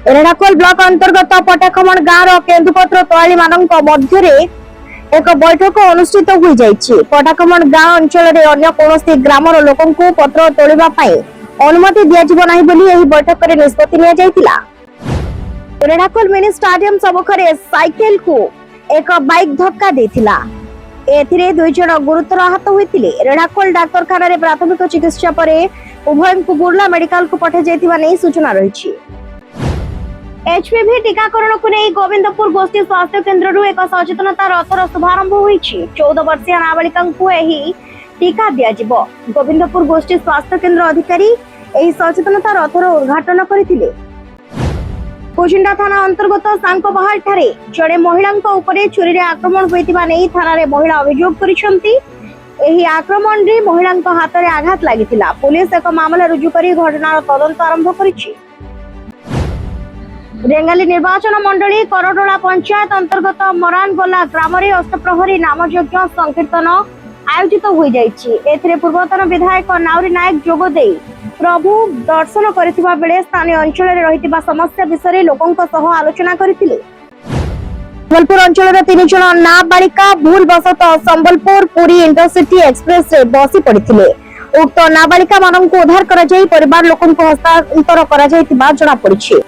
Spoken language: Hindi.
रेणाकोल ब्लॉक अंतर्गत पटाखमण गाँव केन्दुपत्र तोआली मानक मध्य एक बैठक अनुष्ठित हो जाइछि। पटाखमण गाँव अंचल में अन्य कौनसी ग्रामर लोकन को पत्र तोड़िबा पई अनुमति दियाजिबो नाही बोली एही बैठक रे निष्पत्ति लिया जाइतिला। रेणाकोल मिनी स्टेडियम सम्मुखरे साइकेल को एक बाइक धक्का देथिला। एथिरे दुई जण गुरुतर आहत होइतिले। रेणाकोल डाक्तरखाना रे प्राथमिक चिकित्सा परे उभय को बुर्ला मेडिकल को पठा जाइतिबा नै सूचना रहिछि। एचपीवी टीकाकरण को नहीं गोविंदपुर गोष्ठी स्वास्थ्य केन्द्र एक सचेतनता रथर शुभारंभ होइछि। 14 वर्षीय नाबालिका को एही टीका दियाजिबो। गोविंदपुर गोष्ठी स्वास्थ्य केन्द्र अधिकारी एही सचेतनता रथर उद्घाटन करथिले। कुचिंडा थाना अंतर्गत सांकोबहाल ठारे जड़े महिला उपरे छुरी रे आक्रमण होइतिबा नै थाना रे महिला अभियोग करिसंती। एही आक्रमण रे महिला हाथ रे आघात लागितिला। पुलिस एक मामला रुजु करी घटनार तदंत आरंभ करिछि। रेंगाली निर्वाचन मंडली करडोला पंचायत अंतर्गत मरानगोला ग्राम रे अष्टप्रहरी नामयज्ञ संकीर्तन आयोजित हो जाइछि। एथिरे पूर्वतन विधायक नाउरी नायक जोग देई प्रभु दर्शन करथिबा बेले स्थानीय अंचल रे रहितिबा समस्या विषय लोकंक सह आलोचना करथिले। संबलपुर अंचल रे 3 जण नाबालिका भूल बसत संबलपुर पुरी इंटरसिटी एक्सप्रेस रे बसी पड़िथिले। उक्त नाबालिका माननकु उद्धार करा जाई परिवार लोकंक हस्तांतर करा जाईतिबा जणा पड़िछि।